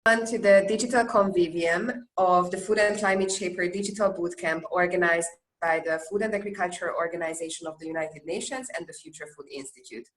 To the digital convivium of the Food and Climate Shaper Digital Bootcamp organized by the Food and Agriculture Organization of the United Nations and the Future Food Institute.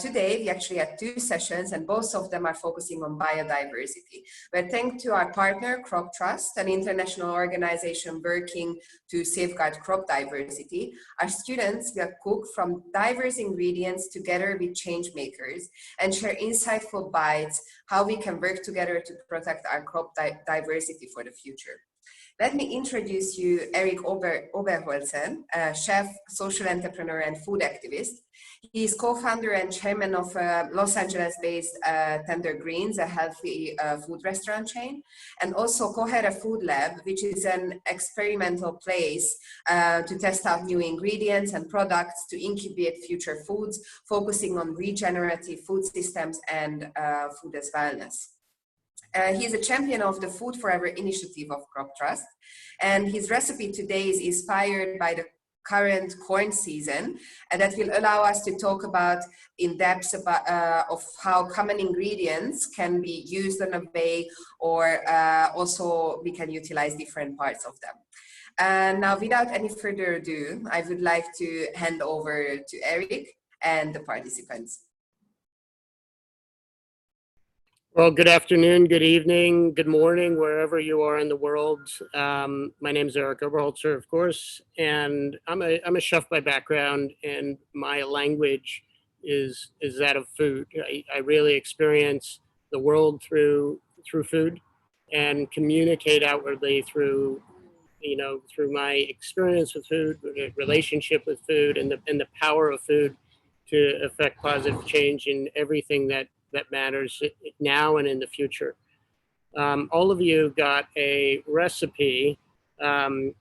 Today, we actually had two sessions and both of them are focusing on biodiversity. We're thanks to our partner, Crop Trust, an international organization working to safeguard crop diversity. Our students will cook from diverse ingredients together with change makers and share insightful bites how we can work together to protect our crop diversity for the future. Let me introduce you Erik Oberholtzer, chef, social entrepreneur, and food activist. He is co-founder and chairman of Los Angeles-based Tender Greens, a healthy food restaurant chain, and also co-head of Food Lab, which is an experimental place to test out new ingredients and products to incubate future foods, focusing on regenerative food systems and food as wellness. He is a champion of the Food Forever initiative of Crop Trust, and his recipe today is inspired by the current corn season, and that will allow us to talk about in depth about of how common ingredients can be used in a way, or also we can utilize different parts of them. Now, without any further ado, I would like to hand over to Erik and the participants. Well, good afternoon, good evening, good morning, wherever you are in the world. My name is Erik Oberholtzer, of course, and I'm a chef by background, and my language is that of food. I really experience the world through food and communicate outwardly through my experience with food, relationship with food, and the power of food to affect positive change in everything that matters now and in the future. All of you got a recipe, and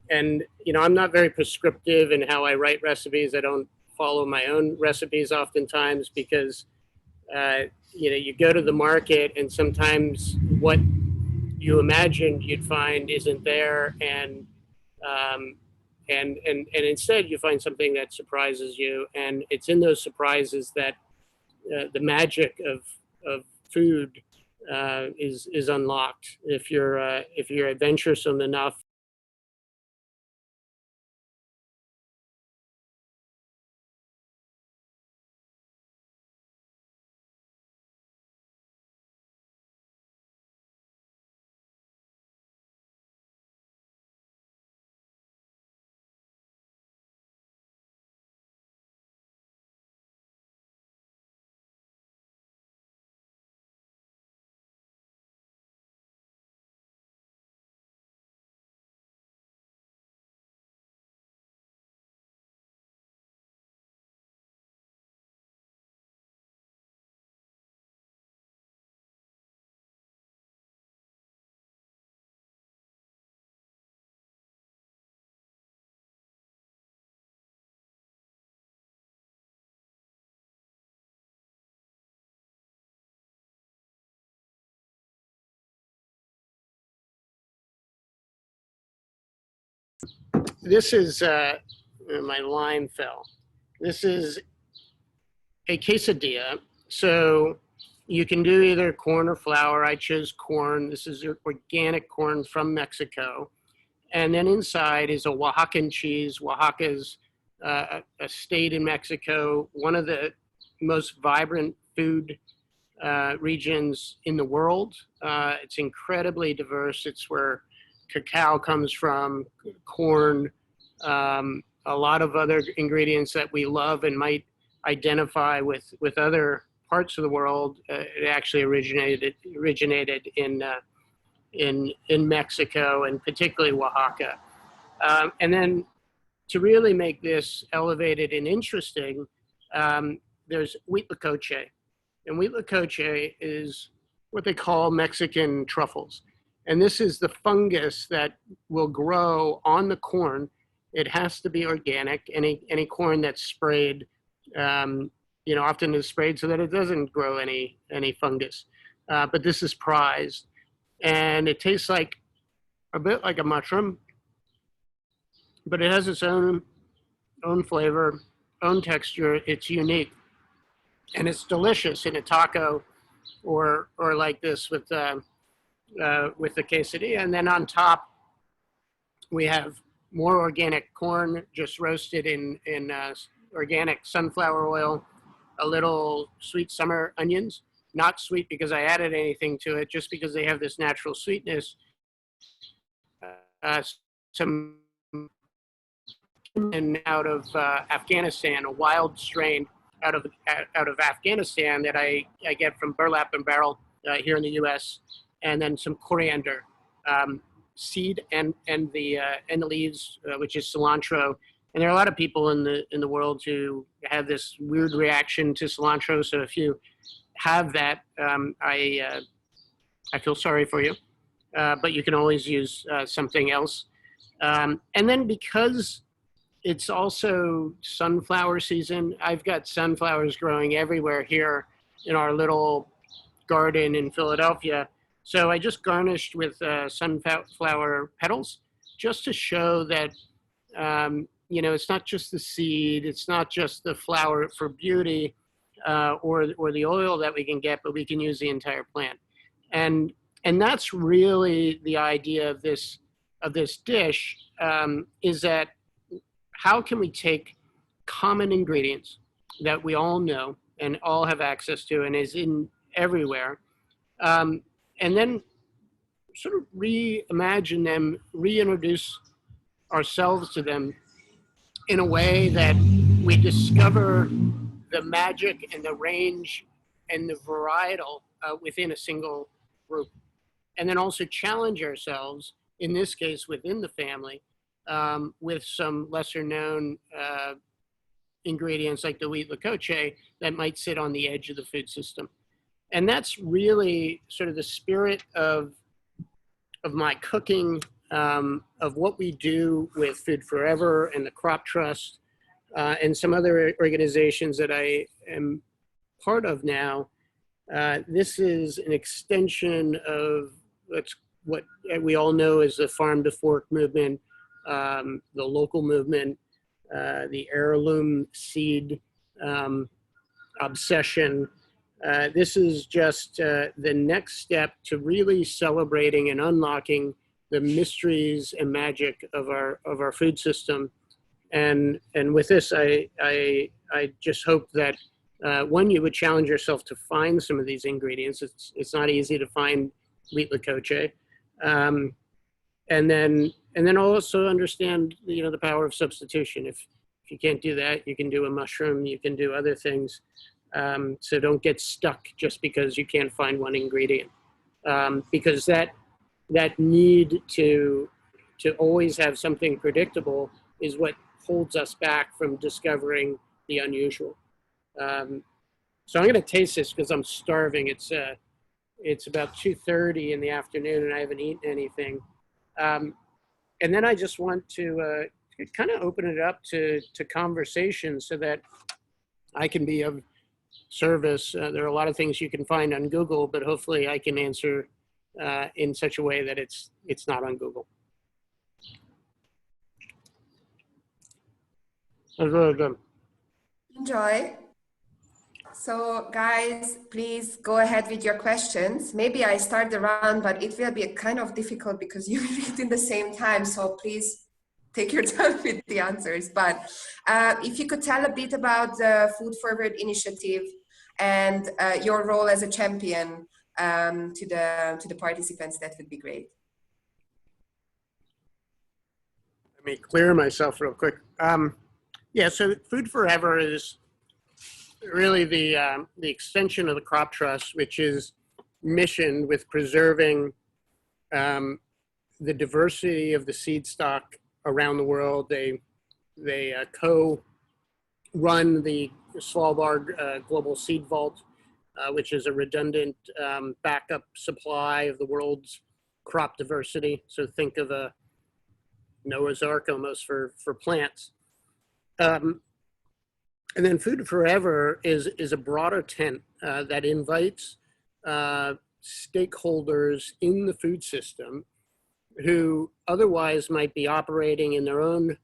I'm not very prescriptive in how I write recipes. I don't follow my own recipes oftentimes because you go to the market and sometimes what you imagined you'd find isn't there, and instead you find something that surprises you, and it's in those surprises that the magic of food is unlocked if you're adventuresome enough. This is my line fell. This is a quesadilla. So you can do either corn or flour. I chose corn. This is organic corn from Mexico. And then inside is a Oaxacan cheese. Oaxaca is a state in Mexico, one of the most vibrant food regions in the world. It's incredibly diverse. It's where cacao comes from, corn, a lot of other ingredients that we love and might identify with other parts of the world. It actually originated in Mexico, and particularly Oaxaca. And then to really make this elevated and interesting, there's huitlacoche. And huitlacoche is what they call Mexican truffles. And this is the fungus that will grow on the corn. It has to be organic. Any corn that's sprayed, often is sprayed so that it doesn't grow any fungus. But this is prized. And it tastes like a bit like a mushroom, but it has its own flavor, own texture. It's unique, and it's delicious in a taco or like this with the quesadilla. And then on top, we have more organic corn, just roasted in organic sunflower oil, a little sweet summer onions, not sweet because I added anything to it, just because they have this natural sweetness. Some out of Afghanistan, a wild strain out of Afghanistan that I get from Burlap and Barrel here in the U.S., and then some coriander seed and the leaves, which is cilantro. And there are a lot of people in the world who have this weird reaction to cilantro. So if you have that, I feel sorry for you, but you can always use something else. And then because it's also sunflower season, I've got sunflowers growing everywhere here in our little garden in Philadelphia. So I just garnished with sunflower petals, just to show that, it's not just the seed, it's not just the flower for beauty or the oil that we can get, but we can use the entire plant. And that's really the idea of this dish, is that how can we take common ingredients that we all know and all have access to and is in everywhere, and then sort of reimagine them, reintroduce ourselves to them in a way that we discover the magic and the range and the varietal within a single group. And then also challenge ourselves, in this case within the family, with some lesser known ingredients like the wheat lecoche that might sit on the edge of the food system. And that's really sort of the spirit of my cooking, of what we do with Food Forever and the Crop Trust, and some other organizations that I am part of now. This is an extension of what we all know as the Farm to Fork movement, the local movement, the heirloom seed obsession. This is just the next step to really celebrating and unlocking the mysteries and magic of our food system. And with this, I just hope that one, you would challenge yourself to find some of these ingredients. It's not easy to find wheat lecoche, and then also understand the power of substitution. If you can't do that, you can do a mushroom, you can do other things. So don't get stuck just because you can't find one ingredient, because that need to always have something predictable is what holds us back from discovering the unusual. So I'm going to taste this because I'm starving. It's about 2:30 in the afternoon and I haven't eaten anything. And then I just want to kind of open it up to conversation so that I can be of service. There are a lot of things you can find on Google, but hopefully I can answer in such a way that it's not on Google. That's really good. Enjoy. So guys, please go ahead with your questions. Maybe I start the round, but it will be kind of difficult because you read in the same time. So please take your time with the answers. But if you could tell a bit about the Food Forward initiative and your role as a champion to the participants, that would be great. Let me clear myself real quick. Yeah, so Food Forever is really the extension of the Crop Trust, which is missioned with preserving the diversity of the seed stock around the world. They co-run the Svalbard Global Seed Vault, which is a redundant backup supply of the world's crop diversity. So think of a Noah's Ark almost for plants. And then Food Forever is a broader tent that invites stakeholders in the food system who otherwise might be operating in their own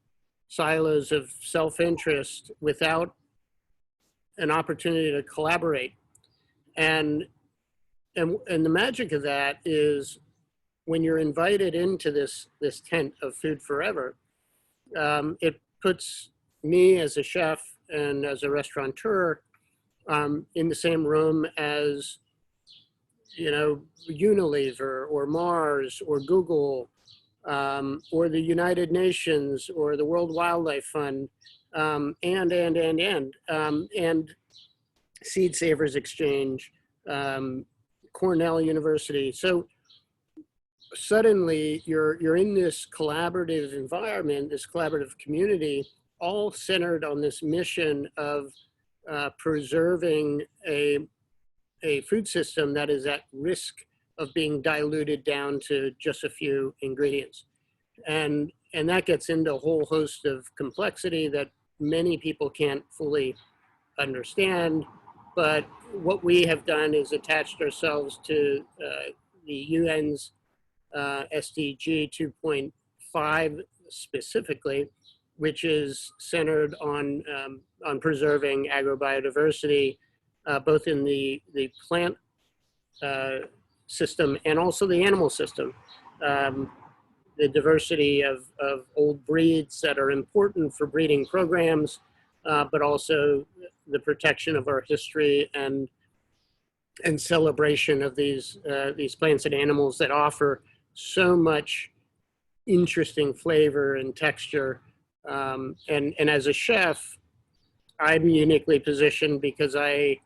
silos of self-interest without an opportunity to collaborate. And and the magic of that is when you're invited into this tent of Food Forever, it puts me as a chef and as a restaurateur in the same room as, you know, Unilever or Mars or Google or the United Nations or the World Wildlife Fund, and Seed Savers Exchange, Cornell University. So suddenly you're in this collaborative environment, this collaborative community, all centered on this mission of preserving a food system that is at risk of being diluted down to just a few ingredients. And that gets into a whole host of complexity that many people can't fully understand. But what we have done is attached ourselves to the UN's SDG 2.5 specifically, which is centered on preserving agrobiodiversity, both in the plant system and also the animal system. The diversity of old breeds that are important for breeding programs, but also the protection of our history and celebration of these plants and animals that offer so much interesting flavor and texture. And as a chef, I'm uniquely positioned because I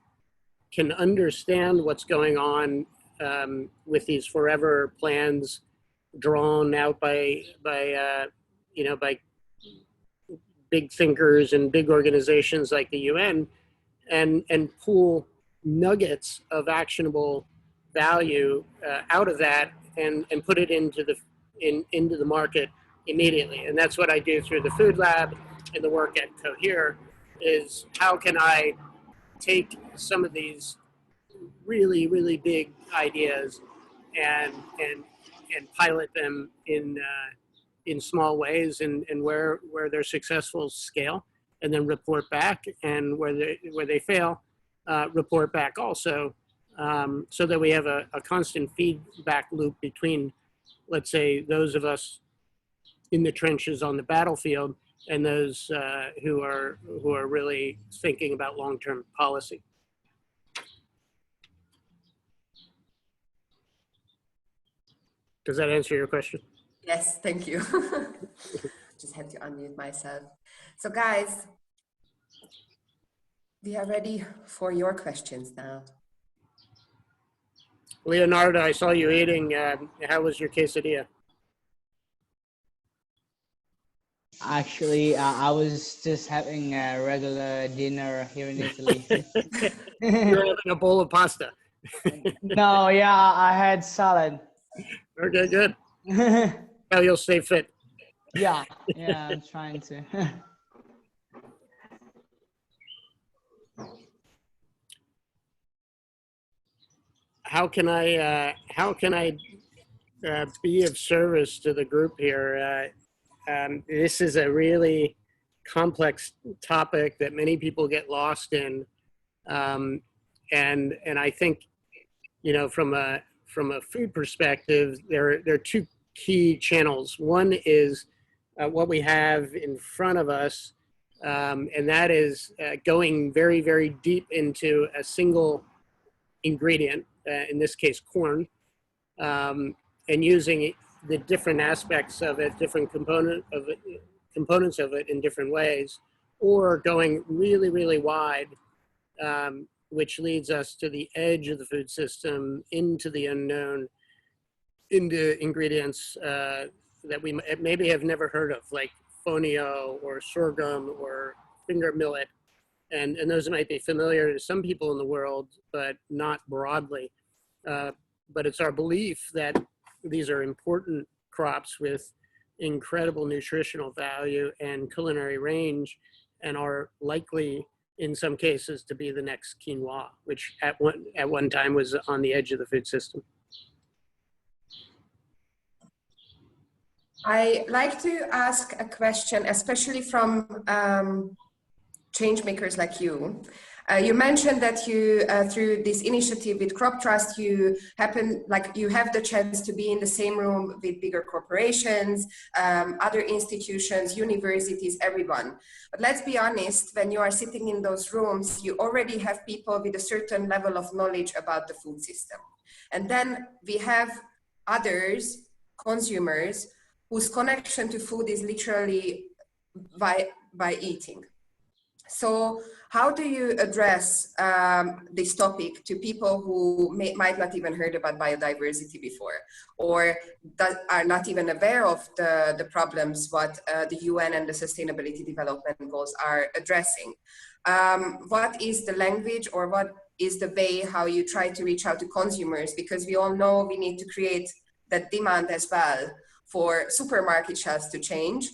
can understand what's going on with these forever plans drawn out by big thinkers and big organizations like the UN, and pull nuggets of actionable value out of that and put it into the market immediately. And that's what I do through the Food Lab and the work at Cohere, is how can I take some of these really, really big ideas and pilot them in small ways, and where they're successful, scale, and then report back, and where they fail, report back also, so that we have a constant feedback loop between, let's say, those of us in the trenches on the battlefield and those who are really thinking about long-term policy. Does that answer your question? Yes, thank you. Just had to unmute myself. So guys, we are ready for your questions now. Leonardo, I saw you eating. How was your quesadilla? Actually, I was just having a regular dinner here in Italy. You're having a bowl of pasta. No, yeah, I had salad. Okay, good. Now you'll stay fit. Yeah, I'm trying to. How can I be of service to the group here? This is a really complex topic that many people get lost in, and I think, you know, from a food perspective, there are two key channels. One is what we have in front of us, and that is going very, very deep into a single ingredient, in this case corn, and using the different aspects of it, different components of it in different ways, or going really, really wide, which leads us to the edge of the food system, into the unknown, into ingredients that we maybe have never heard of, like fonio or sorghum or finger millet. And those might be familiar to some people in the world, but not broadly. But it's our belief that these are important crops with incredible nutritional value and culinary range, and are likely, in some cases, to be the next quinoa, which at one time was on the edge of the food system. I like to ask a question, especially from change makers like you. You mentioned that you, through this initiative with Crop Trust, you have the chance to be in the same room with bigger corporations, other institutions, universities, everyone. But let's be honest, when you are sitting in those rooms, you already have people with a certain level of knowledge about the food system. And then we have others, consumers, whose connection to food is literally by eating. So how do you address this topic to people who might not even heard about biodiversity before, or that are not even aware of the problems what the UN and the Sustainability Development Goals are addressing? What is the language, or what is the way how you try to reach out to consumers? Because we all know we need to create that demand as well for supermarket shelves to change,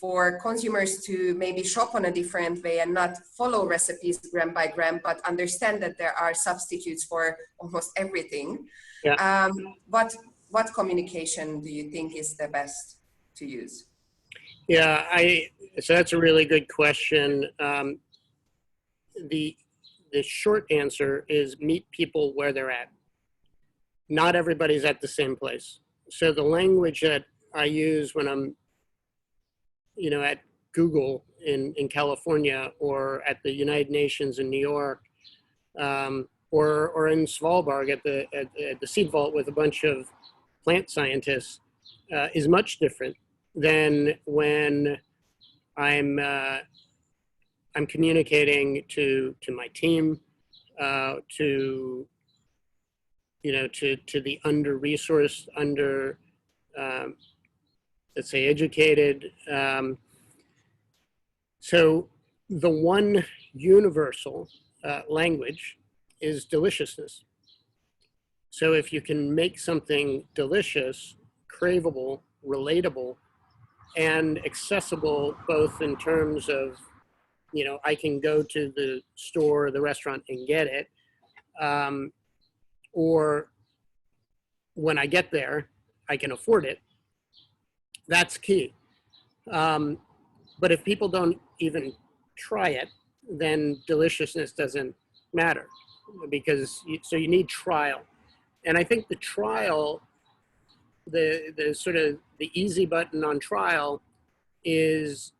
for consumers to maybe shop on a different way and not follow recipes gram by gram, but understand that there are substitutes for almost everything. Yeah. What communication do you think is the best to use? Yeah, so that's a really good question. The short answer is meet people where they're at. Not everybody's at the same place. So the language that I use when I'm at Google in California, or at the United Nations in New York, or in Svalbard at the seed vault with a bunch of plant scientists, is much different than when I'm communicating to my team, to the under-resourced, let's say educated. So the one universal language is deliciousness. So if you can make something delicious, craveable, relatable, and accessible, both in terms of, I can go to the store or the restaurant and get it, or when I get there, I can afford it. That's key. But if people don't even try it, then deliciousness doesn't matter, because you need trial. And I think the trial, the sort of the easy button on trial is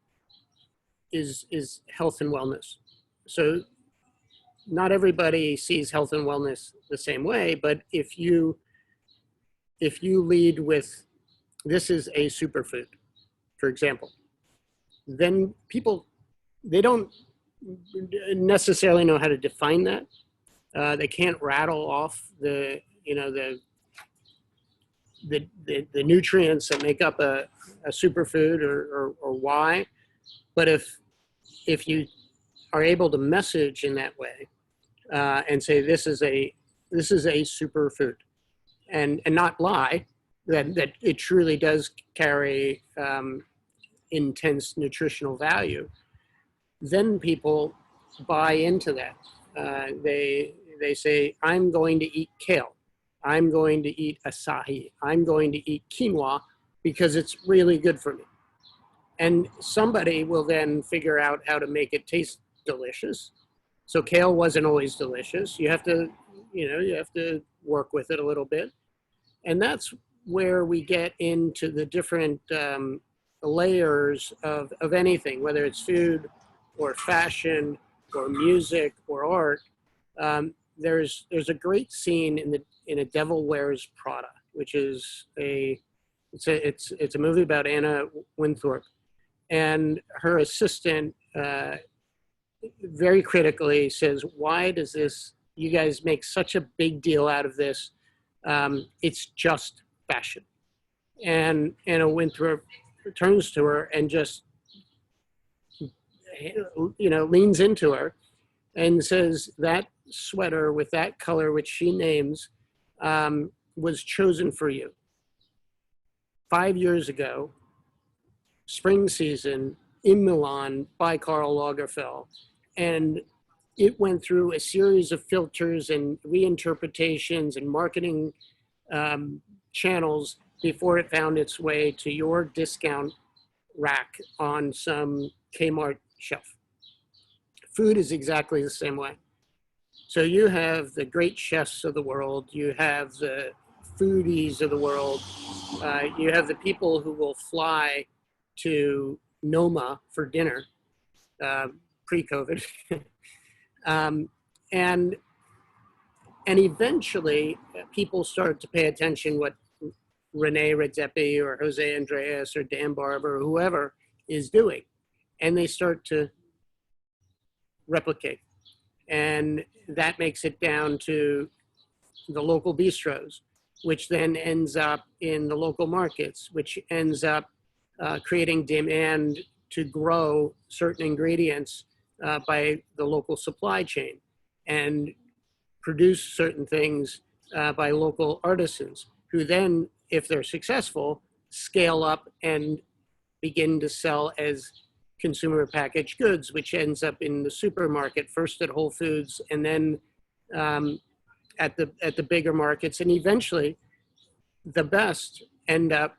health and wellness. So not everybody sees health and wellness the same way, but if you lead with, this is a superfood, for example, then people, they don't necessarily know how to define that. They can't rattle off the nutrients that make up a superfood, or why. But if you are able to message in that way, and say this is a superfood, and not lie that it truly does carry intense nutritional value, then people buy into that. They say, I'm going to eat kale, I'm going to eat acai, I'm going to eat quinoa because it's really good for me. And somebody will then figure out how to make it taste delicious. So kale wasn't always delicious. You have to work with it a little bit. And that's where we get into the different layers of anything, whether it's food or fashion or music or art. There's a great scene in A Devil Wears Prada, which is it's a movie about Anna Winthorpe, and her assistant very critically says, why does you guys make such a big deal out of this? It's just fashion. And Anna Winthorpe turns to her and just leans into her and says, that sweater with that color, which she names, was chosen for you 5 years ago, spring season, in Milan by Karl Lagerfeld. And it went through a series of filters and reinterpretations and marketing channels before it found its way to your discount rack on some Kmart shelf. food is exactly the same way. So you have the great chefs of the world, you have the foodies of the world, you have the people who will fly to Noma for dinner, pre-COVID. And eventually people start to pay attention what Rene Redzepi or Jose Andreas or Dan Barber or whoever is doing, and they start to replicate. And that makes it down to the local bistros, which then ends up in the local markets, which ends up creating demand to grow certain ingredients by the local supply chain and produce certain things by local artisans who then, if they're successful, scale up and begin to sell as consumer packaged goods, which ends up in the supermarket, first at Whole Foods and then at the bigger markets. And eventually the best end up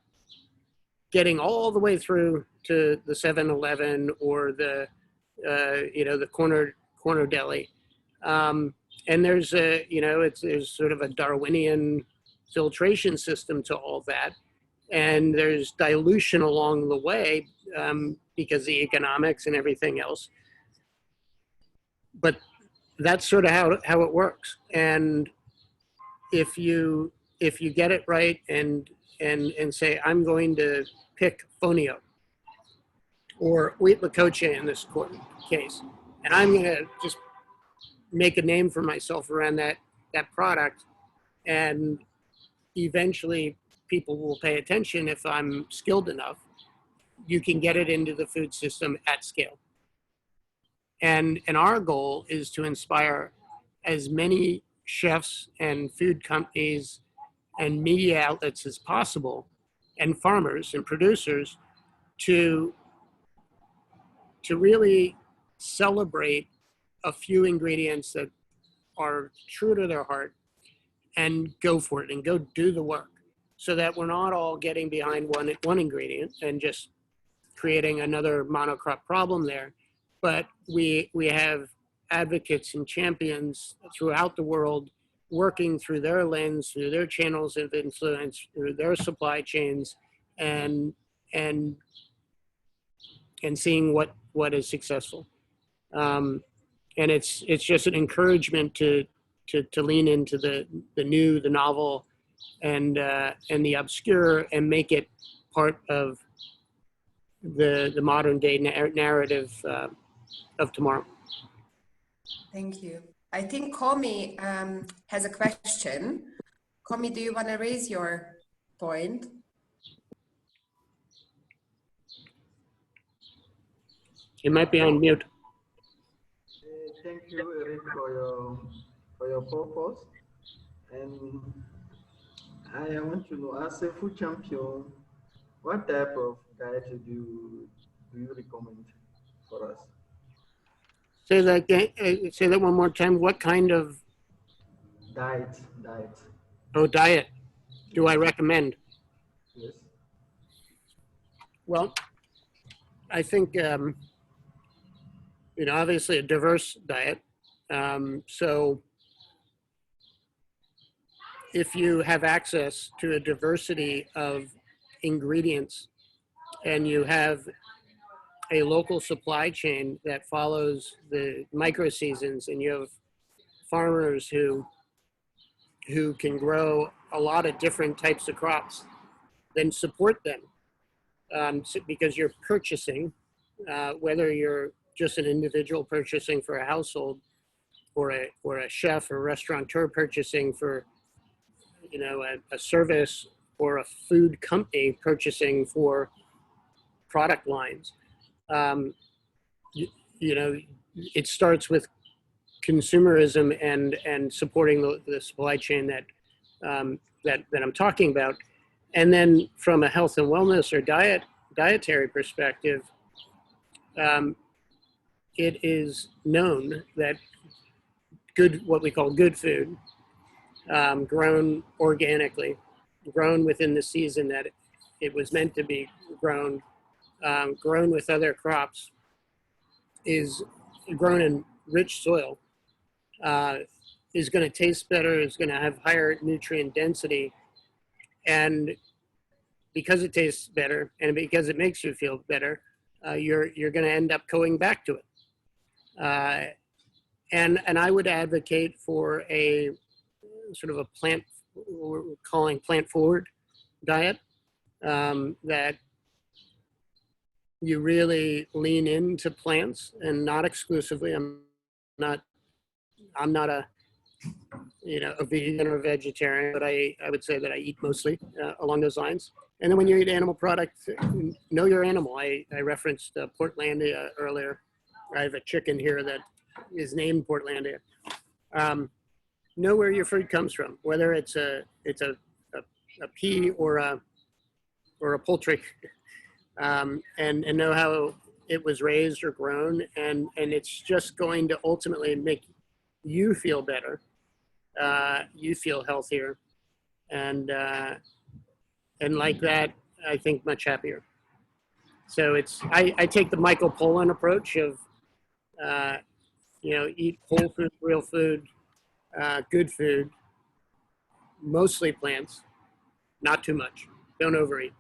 getting all the way through to the 7-Eleven or the the corner deli. And there's there's sort of a Darwinian filtration system to all that. And there's dilution along the way because the economics and everything else. But that's sort of how it works. And if you get it right and say, I'm going to pick fonio or wheat lacoche in this case, and I'm going to just make a name for myself around that product, and eventually people will pay attention if I'm skilled enough, you can get it into the food system at scale. And our goal is to inspire as many chefs and food companies and media outlets as possible, and farmers and producers to really celebrate a few ingredients that are true to their heart and go for it and go do the work, so that we're not all getting behind one ingredient and just creating another monocrop problem there. But we have advocates and champions throughout the world working through their lens, through their channels of influence, through their supply chains, and seeing what is successful. And it's just an encouragement to lean into the new, the novel, and the obscure, and make it part of the modern day narrative of tomorrow. Thank you. I think Komi has a question. Komi, do you want to raise your point? It might be on mute. Thank you, Erik, for your purpose. And I want to know, as a food champion, what type of diet do you recommend for us? Say that one more time. What kind of Diet. diet do I recommend? Yes. Well, I think obviously a diverse diet. So if you have access to a diversity of ingredients and you have a local supply chain that follows the micro seasons, and you have farmers who can grow a lot of different types of crops, then support them, because you're purchasing, whether you're just an individual purchasing for a household, or a chef or restaurateur purchasing for a service, or a food company purchasing for product lines. It starts with consumerism and supporting the supply chain that I'm talking about. And then from a health and wellness or dietary perspective, it is known that what we call good food, grown organically, grown within the season that it was meant to be grown, grown with other crops, is grown in rich soil is going to taste better, is going to have higher nutrient density. And because it tastes better and because it makes you feel better, you're going to end up going back to it. And I would advocate for a sort of a plant, what we're calling plant forward diet, that you really lean into plants and not exclusively. I'm not a a vegan or a vegetarian, but I would say that I eat mostly along those lines. And then when you eat animal products, know your animal. I referenced Portlandia earlier. I have a chicken here that is named Portlandia. Know where your food comes from, whether it's a pea or a poultry, and know how it was raised or grown, and it's just going to ultimately make you feel better. You feel healthier, and like that, I think much happier. So I take the Michael Pollan approach of, eat whole food, real food, good food, mostly plants, not too much. Don't overeat.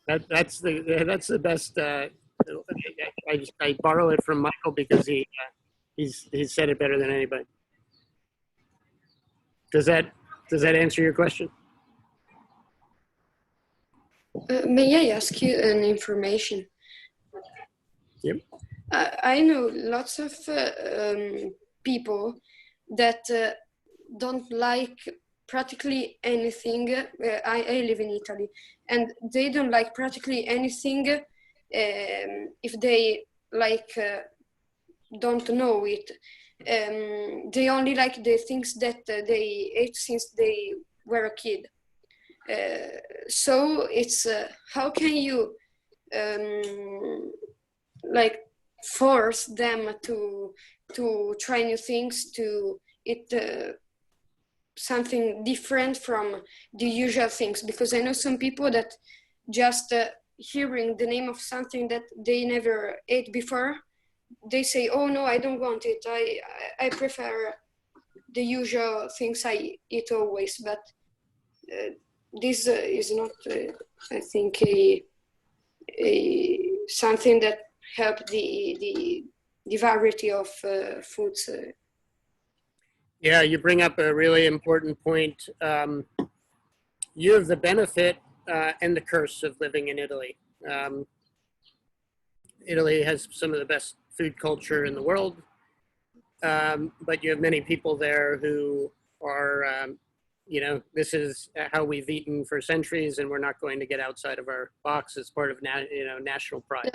That's the best. I borrow it from Michael because he's said it better than anybody. Does that answer your question? May I ask you an information? Yep. I know lots of people that don't like practically anything. I live in Italy, and they don't like practically anything if they don't know it. They only like the things that they ate since they were a kid. So it's how can you force them to try new things, to eat something different from the usual things? Because I know some people that just hearing the name of something that they never ate before, they say, oh no, I don't want it. I prefer the usual things I eat always. But this is not, I think, a something that help the variety of foods. Yeah, you bring up a really important point. You have the benefit and the curse of living in Italy. Italy has some of the best food culture in the world, but you have many people there who are, this is how we've eaten for centuries, and we're not going to get outside of our box as part of national pride.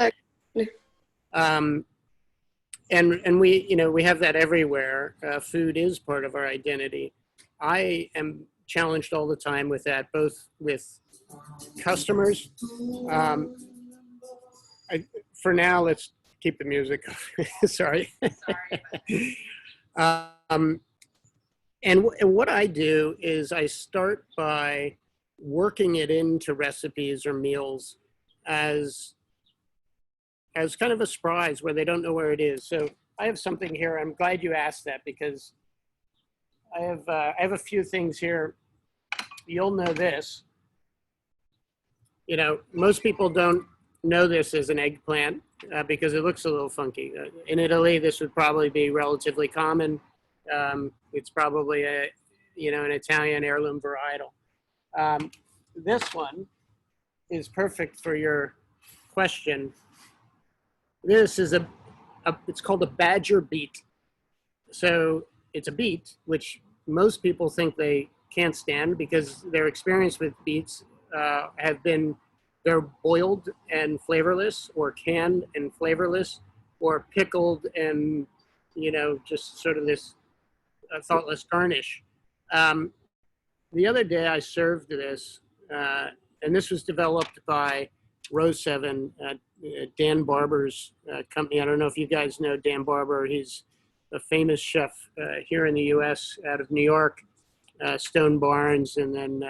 Yeah. And we have that everywhere. Food is part of our identity. I am challenged all the time with that, both with customers. For now, let's keep the music. Sorry. And what I do is I start by working it into recipes or meals as kind of a surprise where they don't know where it is. So I have something here. I'm glad you asked that because I have a few things here. You'll know this. Most people don't know this as an eggplant because it looks a little funky. In Italy, this would probably be relatively common. It's probably an Italian heirloom varietal. This one is perfect for your question. This is it's called a badger beet. So it's a beet, which most people think they can't stand because their experience with beets have been they're boiled and flavorless, or canned and flavorless, or pickled and, just sort of this thoughtless garnish. The other day I served this, and this was developed by Rose 7, Dan Barber's company. I don't know if you guys know Dan Barber. He's a famous chef here in the U.S. out of New York, Stone Barns, and then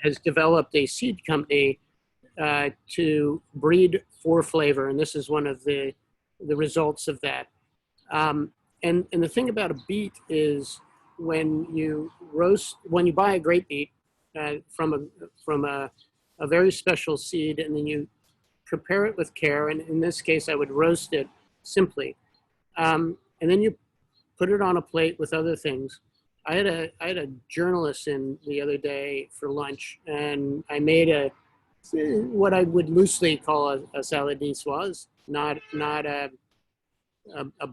has developed a seed company to breed for flavor. And this is one of the the results of that. And the thing about a beet is when you buy a great beet from a very special seed, and then you prepare it with care, and in this case, I would roast it simply, and then you put it on a plate with other things. I had a journalist in the other day for lunch, and I made what I would loosely call a salad niçoise, not a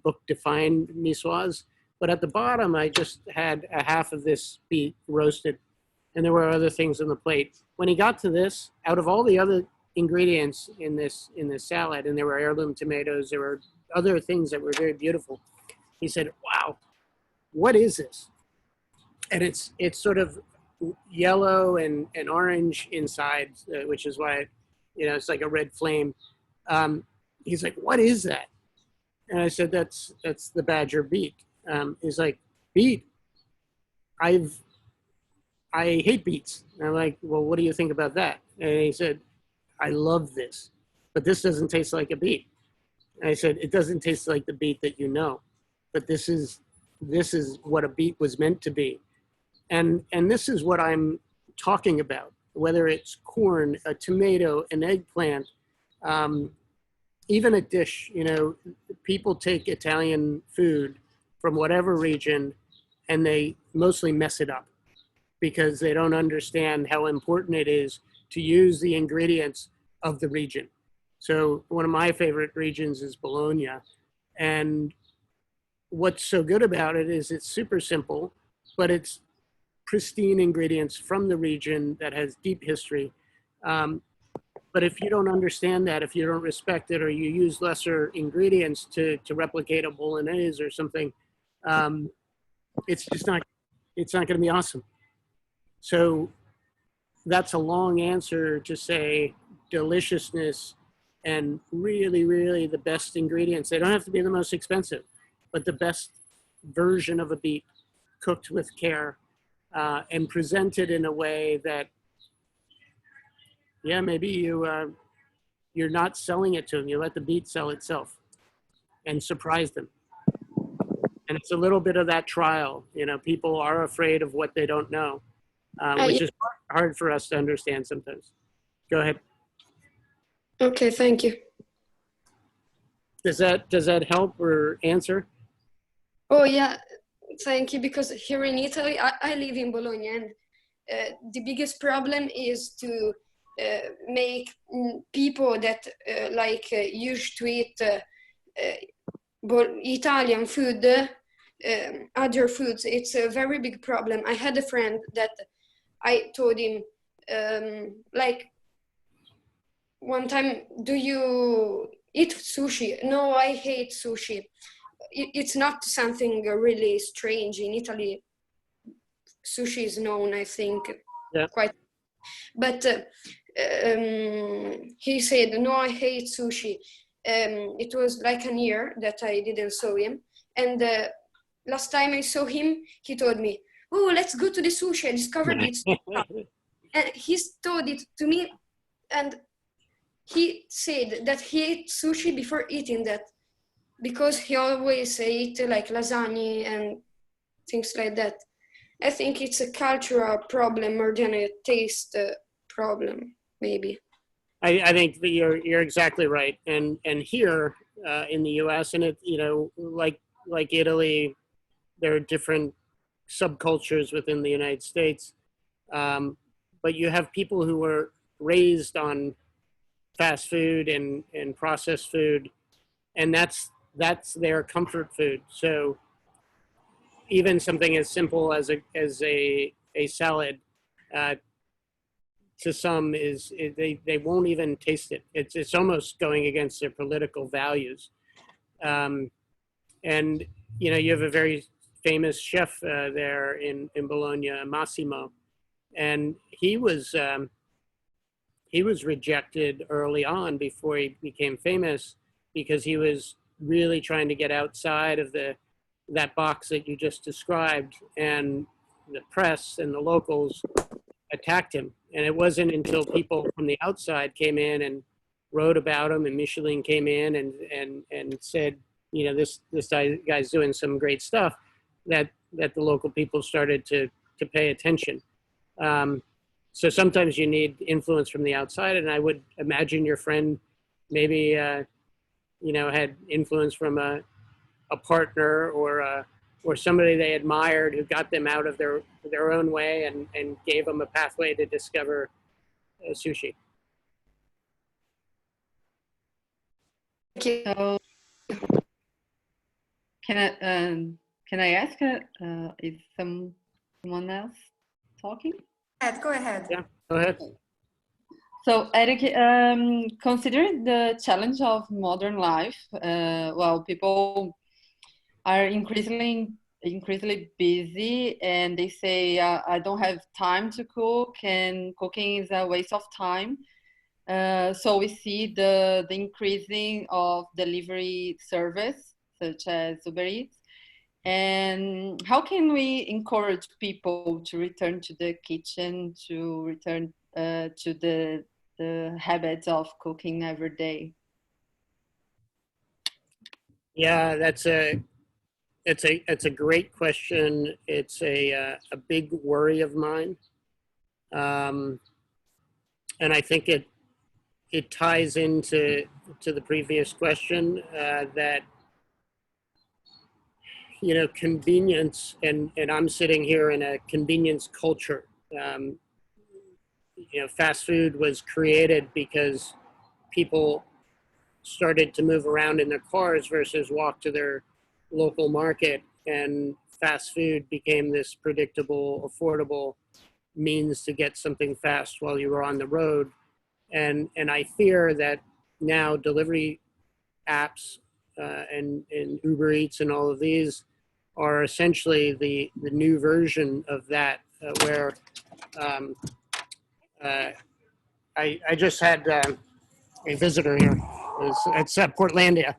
book-defined niçoise, but at the bottom I just had a half of this beet roasted, and there were other things on the plate. When he got to this, out of all the other ingredients in this salad, and there were heirloom tomatoes, there were other things that were very beautiful, he said, "Wow, what is this?" And it's sort of yellow and orange inside, which is why, it's like a red flame. He's like, "What is that?" And I said, that's the Badger beet. He's like, "Beet? I hate beets." And I'm like, "Well, what do you think about that?" And he said, "I love this, but this doesn't taste like a beet." And I said, "It doesn't taste like the beet that you know, but this is what a beet was meant to be." And this is what I'm talking about, whether it's corn, a tomato, an eggplant, even a dish. People take Italian food from whatever region and they mostly mess it up because they don't understand how important it is to use the ingredients of the region. So one of my favorite regions is Bologna. And what's so good about it is it's super simple, but it's pristine ingredients from the region that has deep history. But if you don't understand that, if you don't respect it, or you use lesser ingredients to replicate a bolognese or something, it's not going to be awesome. So that's a long answer to say deliciousness and really, really the best ingredients. They don't have to be the most expensive, but the best version of a beet cooked with care and presented in a way that, maybe you're not selling it to them. You let the beet sell itself and surprise them. And it's a little bit of that trial. People are afraid of what they don't know, which is hard for us to understand sometimes. Go ahead. Okay, thank you. Does that help or answer? Oh yeah, thank you. Because here in Italy, I live in Bologna, and the biggest problem is to make people that used to eat Italian food, other foods. It's a very big problem. I had a friend that I told him, one time, "Do you eat sushi?" "No, I hate sushi." It's not something really strange in Italy. Sushi is known, I think, quite. But he said, "No, I hate sushi." It was like a year that I didn't saw him. And last time I saw him, he told me, "Oh, let's go to the sushi. I discovered it." And he told it to me, and he said that he ate sushi before eating that, because he always ate like lasagna and things like that. I think it's a cultural problem more than a taste problem, maybe. I think that you're exactly right. And here in the U.S. and like Italy, there are different subcultures within the United States. But you have people who were raised on fast food and processed food, and that's their comfort food. So even something as simple as a salad, to some they won't even taste it. It's almost going against their political values. And you have a very famous chef there in Bologna, Massimo, and he was rejected early on before he became famous, because he was really trying to get outside of that box that you just described, and the press and the locals attacked him. And it wasn't until people from the outside came in wrote about him, and Michelin came in and said, you know, this guy's doing some great stuff, that the local people started to pay attention. So sometimes you need influence from the outside, and I would imagine your friend maybe you know, had influence from a partner or somebody they admired who got them out of their own way and gave them a pathway to discover sushi. So, can I ask? Is someone else talking? Go ahead. Yeah, go ahead. So, Erik, considering the challenge of modern life, well, people are increasingly busy, and they say, I don't have time to cook, and cooking is a waste of time. So we see the increasing of delivery service, such as Uber Eats. And how can we encourage people to return to the kitchen, to return to the habits of cooking every day? Yeah, it's a great question. It's a big worry of mine, and I think it ties into the previous question that, you know, convenience, and I'm sitting here in a convenience culture. You know, fast food was created because people started to move around in their cars versus walk to their local market, and fast food became this predictable, affordable means to get something fast while you were on the road. And I fear that now delivery apps and Uber Eats and all of these are essentially the new version of that, where I just had a visitor here. It's Portlandia.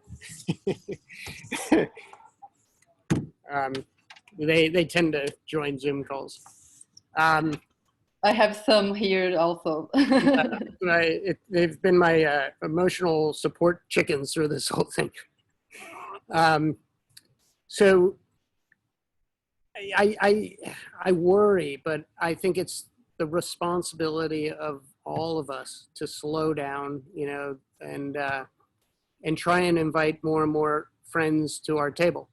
They tend to join Zoom calls. I have some here also. They've been my emotional support chickens through this whole thing. So I worry, but I think it's the responsibility of all of us to slow down, you know, and try and invite more and more friends to our table.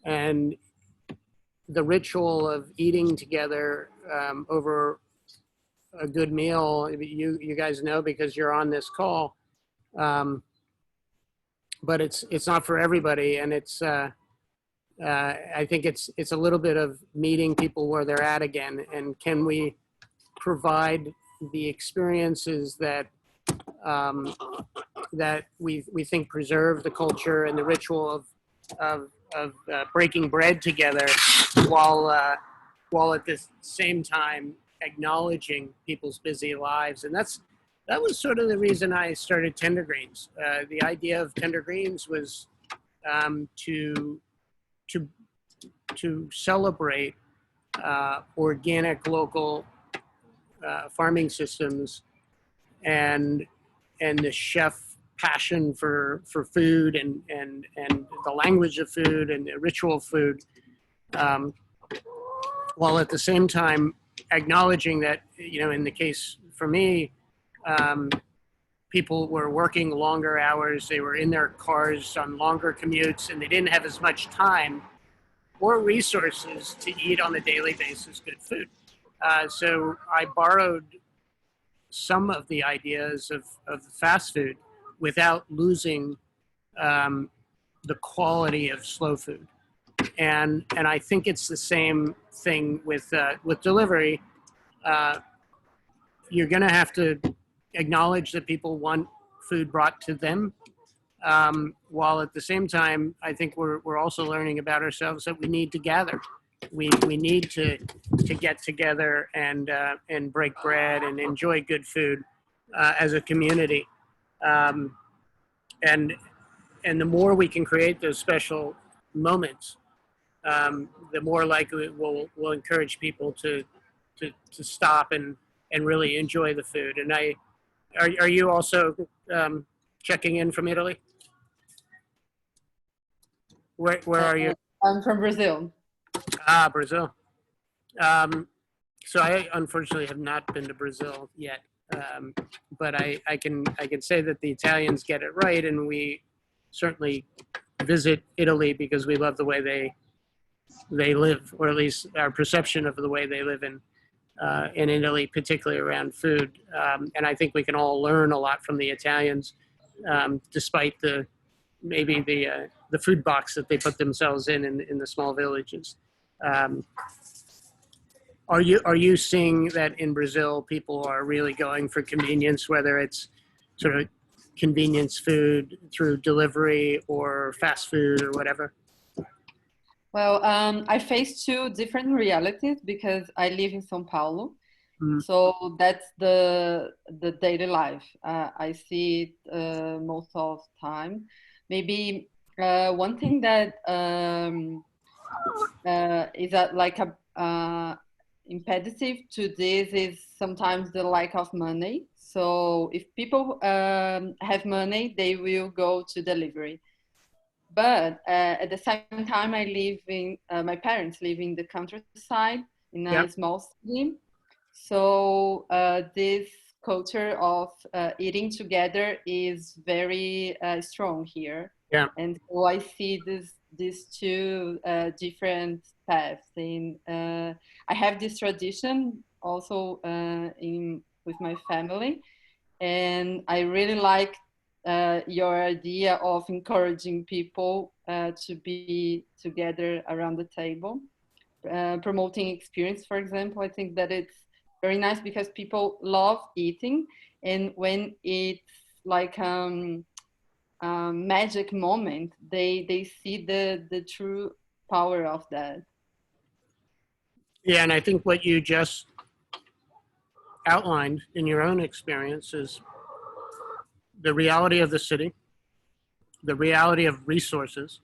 And the ritual of eating together over a good meal, you guys know because you're on this call, but it's not for everybody, and it's I think it's a little bit of meeting people where they're at again, and can we provide the experiences that that we think preserve the culture and the ritual of breaking bread together, while at the same time acknowledging people's busy lives. And that was sort of the reason I started Tender Greens. The idea of Tender Greens was to celebrate organic local farming systems and the chef passion for food and the language of food and the ritual of food, while at the same time acknowledging that, you know, in the case for me, people were working longer hours, they were in their cars on longer commutes, and they didn't have as much time or resources to eat on a daily basis good food. So I borrowed some of the ideas of fast food without losing the quality of slow food. And I think it's the same thing with delivery. You're going to have to acknowledge that people want food brought to them, while at the same time, I think we're also learning about ourselves that we need to gather. We need to get together and break bread and enjoy good food as a community. And the more we can create those special moments, the more likely we'll encourage people to stop and really enjoy the food. And are you also checking in from Italy? Where are you? I'm from Brazil. Ah, Brazil. So I unfortunately have not been to Brazil yet, but I can say that the Italians get it right, and we certainly visit Italy because we love the way they live, or at least our perception of the way they live in Italy, particularly around food. And I think we can all learn a lot from the Italians, despite maybe the food box that they put themselves in the small villages. Are you seeing that in Brazil people are really going for convenience, whether it's sort of convenience food through delivery or fast food or whatever? Well, I face two different realities because I live in São Paulo. So that's the daily life. I see it most of the time. Maybe one thing that is like a impediment to this is sometimes the lack of money. So if people have money, they will go to delivery. But at the same time, I live in, my parents live in the countryside in a small city. So this culture of eating together is very strong here. Yeah. And so I see these two different paths. I have this tradition also with my family, and I really like your idea of encouraging people to be together around the table, promoting experience, for example. I think that it's very nice because people love eating, and when it's like magic moment, they see the true power of that. Yeah, and I think what you just outlined in your own experience is the reality of the city, the reality of resources.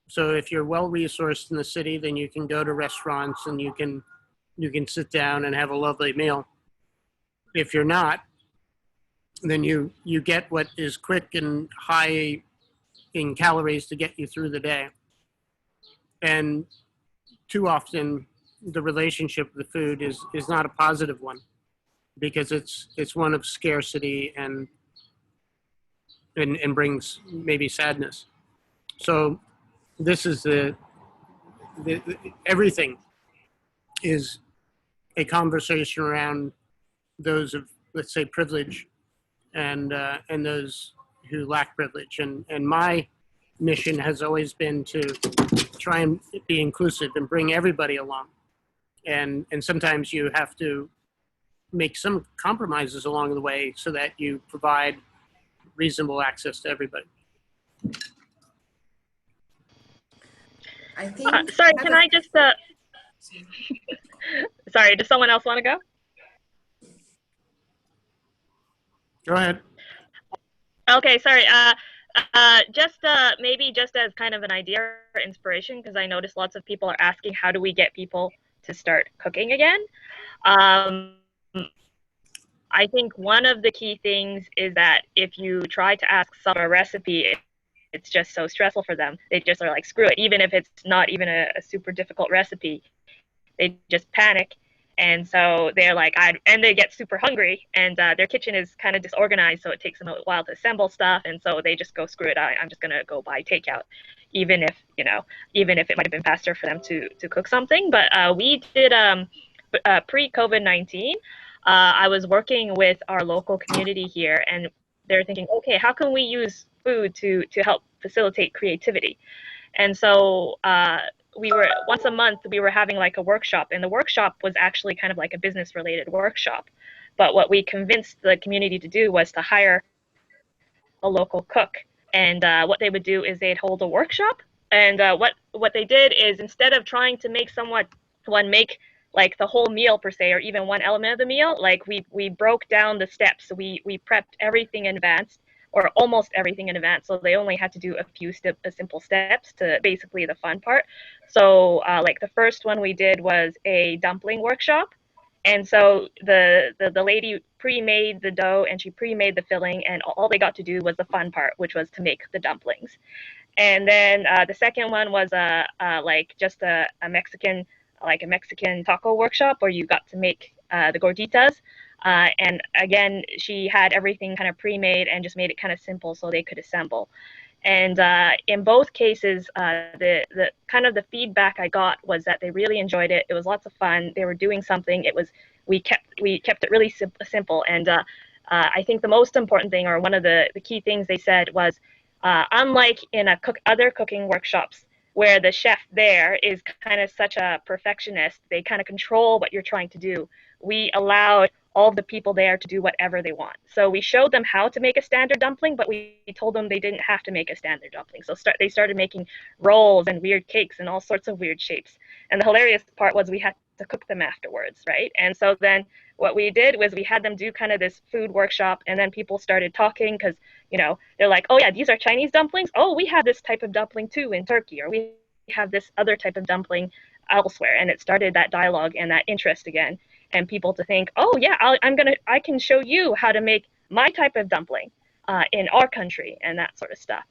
So if you're well resourced in the city, then you can go to restaurants and you can sit down and have a lovely meal. If you're not, then you get what is quick and high in calories to get you through the day. And too often the relationship with the food is not a positive one, because it's one of scarcity and brings maybe sadness. So this is everything is a conversation around those of, let's say, privilege and those who lack privilege. And my mission has always been to try and be inclusive and bring everybody along. And sometimes you have to make some compromises along the way so that you provide reasonable access to everybody. I think. Sorry, can I just? Sorry, does someone else want to go? Go ahead. Okay, sorry. Maybe just as kind of an idea or inspiration, because I noticed lots of people are asking, how do we get people to start cooking again? I think one of the key things is that if you try to ask someone a recipe, it's just so stressful for them. They just are like, screw it. Even if it's not even a super difficult recipe, they just panic. And so they're like, and they get super hungry, and their kitchen is kind of disorganized, so it takes them a while to assemble stuff. And so they just go, screw it, I'm just going to go buy takeout, even if it might have been faster for them to cook something. But we did pre-COVID-19. I was working with our local community here, and they're thinking, okay, how can we use food to help facilitate creativity? And so once a month we were having like a workshop, and the workshop was actually kind of like a business related workshop. But what we convinced the community to do was to hire a local cook. And what they would do is they'd hold a workshop. And what they did is, instead of trying to make someone make like the whole meal per se, or even one element of the meal, like we broke down the steps. So we prepped everything in advance, or almost everything in advance. So they only had to do a few simple steps to basically the fun part. So like the first one we did was a dumpling workshop. And so the lady pre-made the dough and she pre-made the filling, and all they got to do was the fun part, which was to make the dumplings. And then the second one was like just a Mexican, like a Mexican taco workshop where you got to make the gorditas. And again, she had everything kind of pre-made and just made it kind of simple so they could assemble. And in both cases, the kind of the feedback I got was that they really enjoyed it. It was lots of fun. They were doing something. We kept it really simple. And I think the most important thing, or one of the key things they said was, unlike in other cooking workshops where the chef there is kind of such a perfectionist, they kind of control what you're trying to do. We allowed all the people there to do whatever they want. So we showed them how to make a standard dumpling, but we told them they didn't have to make a standard dumpling. So they started making rolls and weird cakes and all sorts of weird shapes. And the hilarious part was we had to cook them afterwards, right? And so then what we did was we had them do kind of this food workshop, and then people started talking because, you know, they're like, oh yeah, these are Chinese dumplings. Oh, we have this type of dumpling too in Turkey, or we have this other type of dumpling elsewhere. And it started that dialogue and that interest again, and people to think, oh yeah, I can show you how to make my type of dumpling in our country, and that sort of stuff.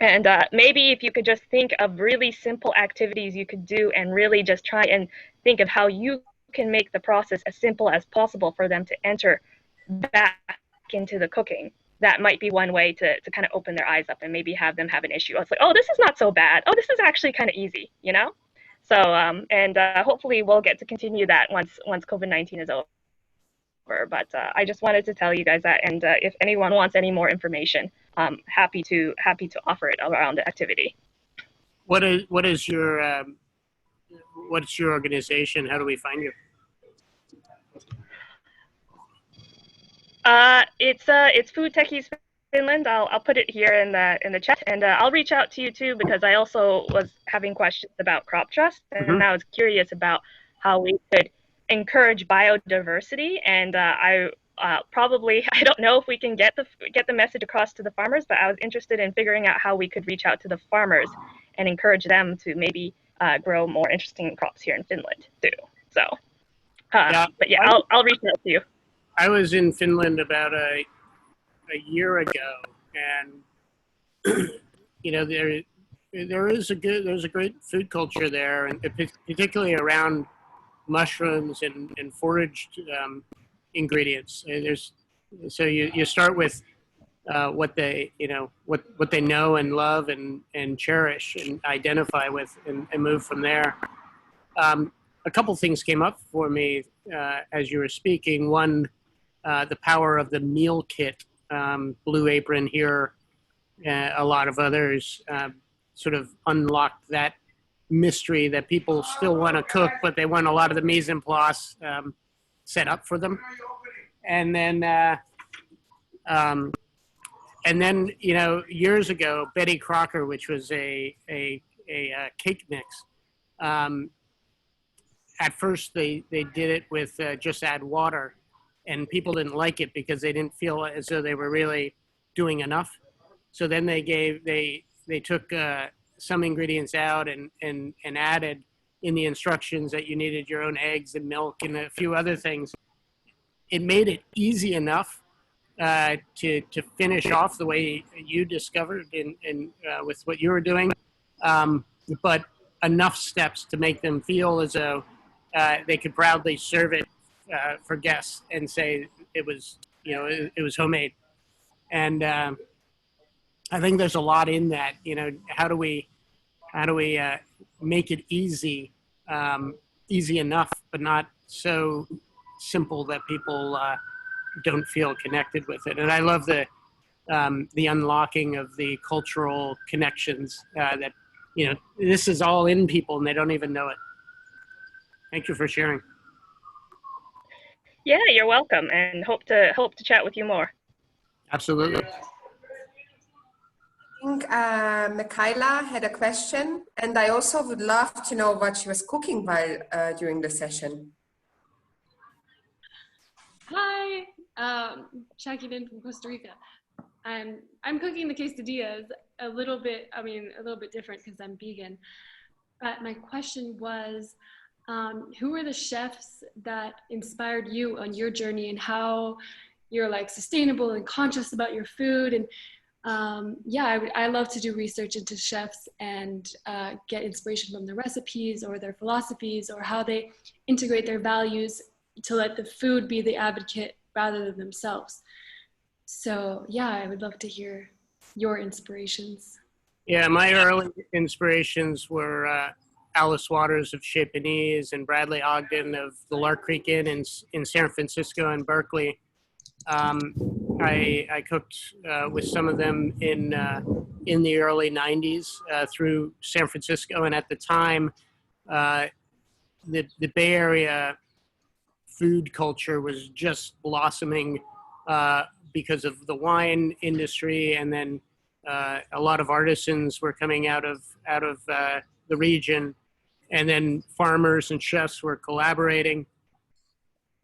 And maybe if you could just think of really simple activities you could do and really just try and think of how you can make the process as simple as possible for them to enter back into the cooking, that might be one way to kind of open their eyes up and maybe have them have an issue. It's like, oh, this is not so bad. Oh, this is actually kind of easy, you know? So, and hopefully we'll get to continue that once COVID-19 is over. But I just wanted to tell you guys that, and if anyone wants any more information, happy to offer it around the activity. What's your organization? How do we find you? It's Food Techies Finland. I'll put it here in the chat, and I'll reach out to you too, because I also was having questions about crop trust, and I was curious about how we could encourage biodiversity. And I don't know if we can get the message across to the farmers, but I was interested in figuring out how we could reach out to the farmers and encourage them to maybe grow more interesting crops here in Finland too. So, but yeah, I'll reach out to you. I was in Finland about a year ago, and you know, there's a great food culture there, and particularly around mushrooms and foraged ingredients. So you start with what they what they know and love and cherish and identify with, and move from there. A couple things came up for me as you were speaking. One, the power of the meal kit, Blue Apron here, a lot of others sort of unlocked that mystery that people still want to cook, but they want a lot of the mise en place set up for them. And then you know, years ago, Betty Crocker, which was a cake mix. At first, they did it with just add water, and people didn't like it because they didn't feel as though they were really doing enough. So then they took some ingredients out and added in the instructions that you needed your own eggs and milk and a few other things. It made it easy enough to finish off the way you discovered in with what you were doing, but enough steps to make them feel as though they could proudly serve it for guests and say it was, you know, it was homemade. And I think there's a lot in that. You know, how do we make it easy enough, but not so simple that people don't feel connected with it. And I love the unlocking of the cultural connections that, you know, this is all in people and they don't even know it. Thank you for sharing. Yeah, you're welcome, and hope to chat with you more. Absolutely. I think Michaela had a question, and I also would love to know what she was cooking while during the session. Hi, checking in from Costa Rica. I'm cooking the quesadillas a little bit different because I'm vegan. But my question was, who were the chefs that inspired you on your journey and how you're like sustainable and conscious about your food? And yeah, I love to do research into chefs and get inspiration from their recipes or their philosophies or how they integrate their values to let the food be the advocate rather than themselves. So yeah, I would love to hear your inspirations. Yeah, my early inspirations were Alice Waters of Chez Panisse and Bradley Ogden of the Lark Creek Inn in San Francisco and Berkeley. I cooked with some of them in the early 90s through San Francisco, and at the time, the Bay Area food culture was just blossoming because of the wine industry, and then a lot of artisans were coming out of the region, and then farmers and chefs were collaborating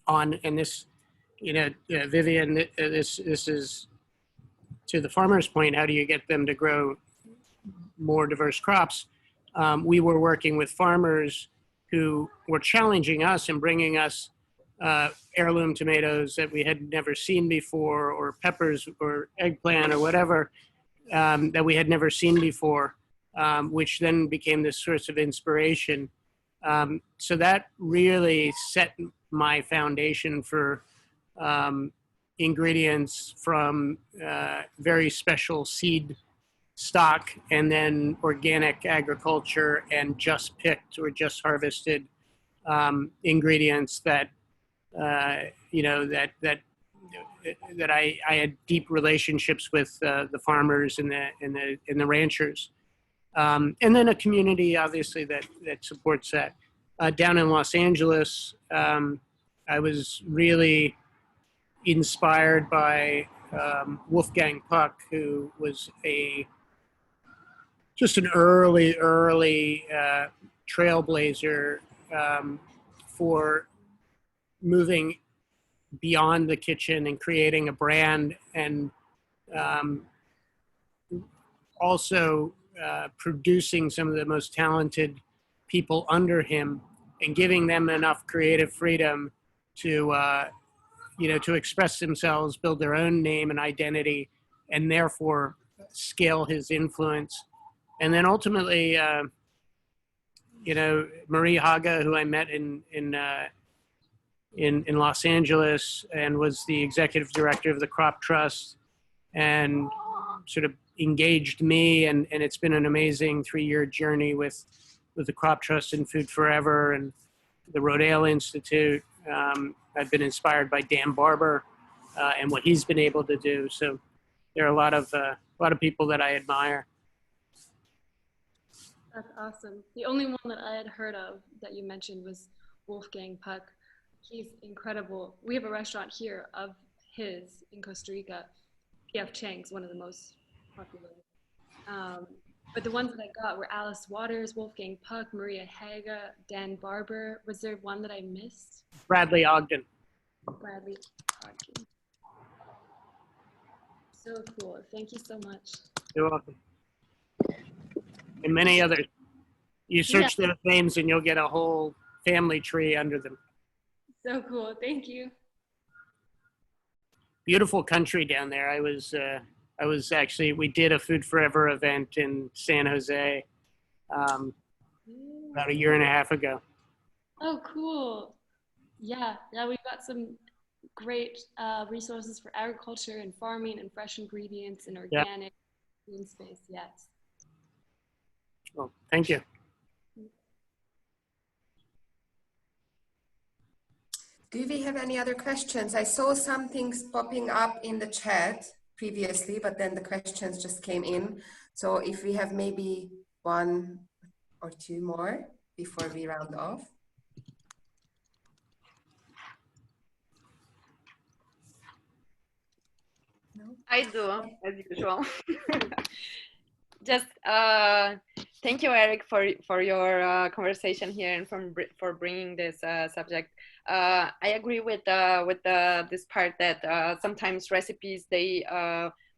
on. And this, Vivian, this is to the farmer's point. How do you get them to grow more diverse crops? We were working with farmers who were challenging us and bringing us heirloom tomatoes that we had never seen before, or peppers or eggplant or whatever that we had never seen before, which then became this source of inspiration. So that really set my foundation for ingredients from very special seed stock, and then organic agriculture, and just picked or just harvested ingredients that that I had deep relationships with the farmers and the ranchers, and then a community obviously that supports that. Down in Los Angeles, I was really inspired by Wolfgang Puck, who was just an early trailblazer for moving beyond the kitchen and creating a brand, and also producing some of the most talented people under him and giving them enough creative freedom to to express themselves, build their own name and identity, and therefore scale his influence. And then ultimately, Marie Haga, who I met in Los Angeles and was the executive director of the Crop Trust, and sort of engaged me, and it's been an amazing 3-year journey with the Crop Trust and Food Forever and the Rodale Institute. I've been inspired by Dan Barber and what he's been able to do. So there are a lot of people that I admire. That's awesome. The only one that I had heard of that you mentioned was Wolfgang Puck. He's incredible. We have a restaurant here of his in Costa Rica. P.F. Chang's one of the most popular. But the ones that I got were Alice Waters, Wolfgang Puck, Maria Haga, Dan Barber. Was there one that I missed? Bradley Ogden. Bradley Ogden. So cool. Thank you so much. You're welcome. And many others. You search those names and you'll get a whole family tree under them. So cool. Thank you. Beautiful country down there. I was actually, we did a Food Forever event in San Jose about 1.5 years ago. Oh, cool. Yeah, we've got some great resources for agriculture and farming and fresh ingredients and organic green space. Yes. Well, thank you. Do we have any other questions? I saw some things popping up in the chat previously, but then the questions just came in. So if we have maybe 1 or 2 more before we round off. No? I do, as usual. Just thank you, Erik, for your conversation here and for bringing this subject. I agree with this part that sometimes recipes, they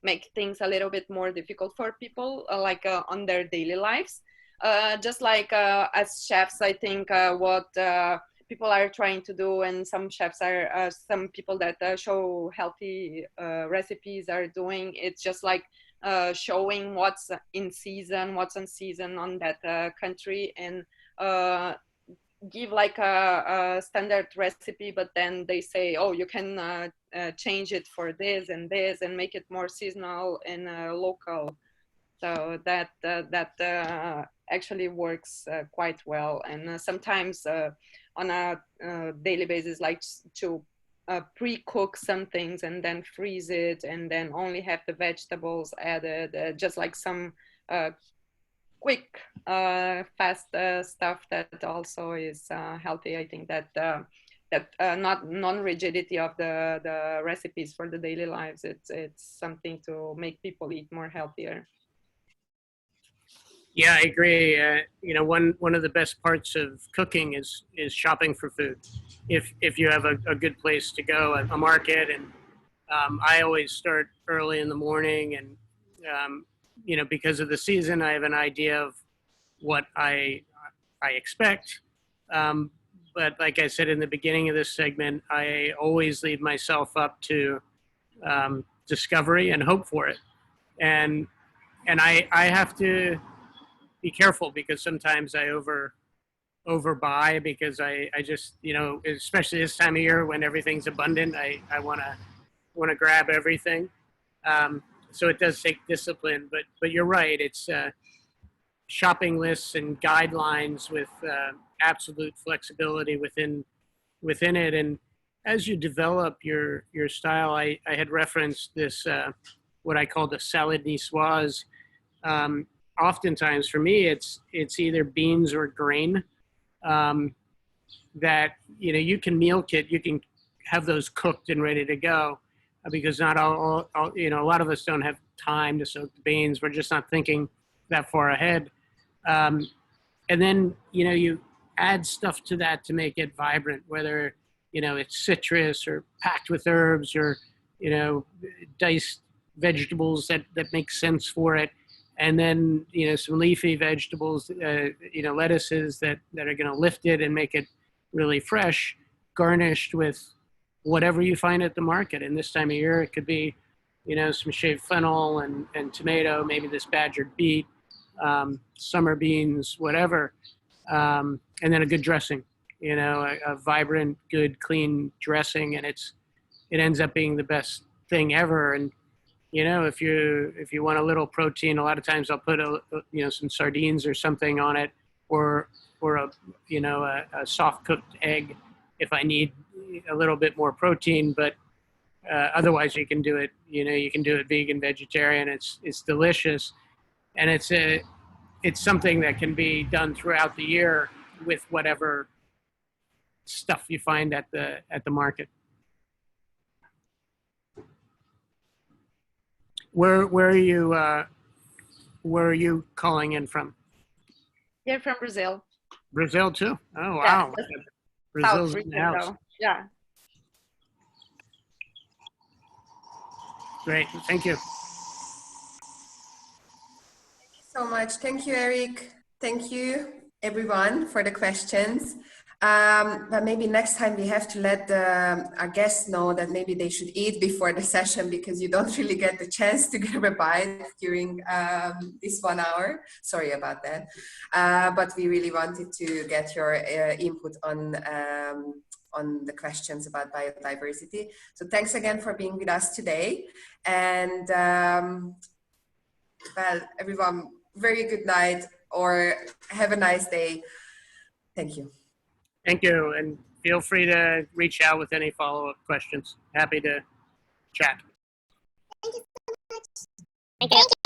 make things a little bit more difficult for people, on their daily lives. just like as chefs, I think what people are trying to do, and some chefs are, some people that show healthy recipes are doing, it's just like showing what's in season, what's on season on that country, and give like a standard recipe, but then they say, oh, you can change it for this and this and make it more seasonal and local. So that actually works quite well. And sometimes on a daily basis, like to pre-cook some things and then freeze it and then only have the vegetables added, just like some quick, fast stuff that also is healthy. I think that not non-rigidity of the recipes for the daily lives. It's something to make people eat more healthier. Yeah, I agree. You know, one of the best parts of cooking is shopping for food. If you have a good place to go, a market, and I always start early in the morning, and you know, because of the season, I have an idea of what I expect. But like I said in the beginning of this segment, I always leave myself up to discovery and hope for it, and I have to be careful because sometimes I overbuy because I just, you know, especially this time of year when everything's abundant, I want to grab everything. So it does take discipline, but you're right. It's shopping lists and guidelines with absolute flexibility within it. And as you develop your style, I had referenced this what I call the salad niçoise. Oftentimes for me, it's either beans or grain that, you know, you can meal kit, you can have those cooked and ready to go because not all, you know, a lot of us don't have time to soak the beans. We're just not thinking that far ahead. And then, you know, you add stuff to that to make it vibrant, whether, you know, it's citrus or packed with herbs or, you know, diced vegetables that make sense for it. And then, you know, some leafy vegetables, you know, lettuces that are going to lift it and make it really fresh, garnished with whatever you find at the market. And this time of year, it could be, you know, some shaved fennel and tomato, maybe this badgered beet, summer beans, whatever. And then a good dressing, you know, a vibrant, good, clean dressing. And it ends up being the best thing ever. And, you know, if you want a little protein, a lot of times I'll put you know, some sardines or something on it, or a, you know, a soft cooked egg if I need a little bit more protein. But otherwise, you can do it. You know, you can do it vegan, vegetarian. It's delicious, and it's something that can be done throughout the year with whatever stuff you find at the market. Where are you calling in from? Yeah, from Brazil. Brazil too? Oh wow. Yeah, Brazil's South in the region, house. though. Yeah. Great, thank you. Thank you so much. Thank you, Erik. Thank you, everyone, for the questions. But maybe next time we have to let our guests know that maybe they should eat before the session because you don't really get the chance to grab a bite during this 1 hour. Sorry about that. But we really wanted to get your input on the questions about biodiversity. So thanks again for being with us today. And well, everyone, very good night or have a nice day. Thank you. Thank you, and feel free to reach out with any follow-up questions. Happy to chat. Thank you so much. Thank you.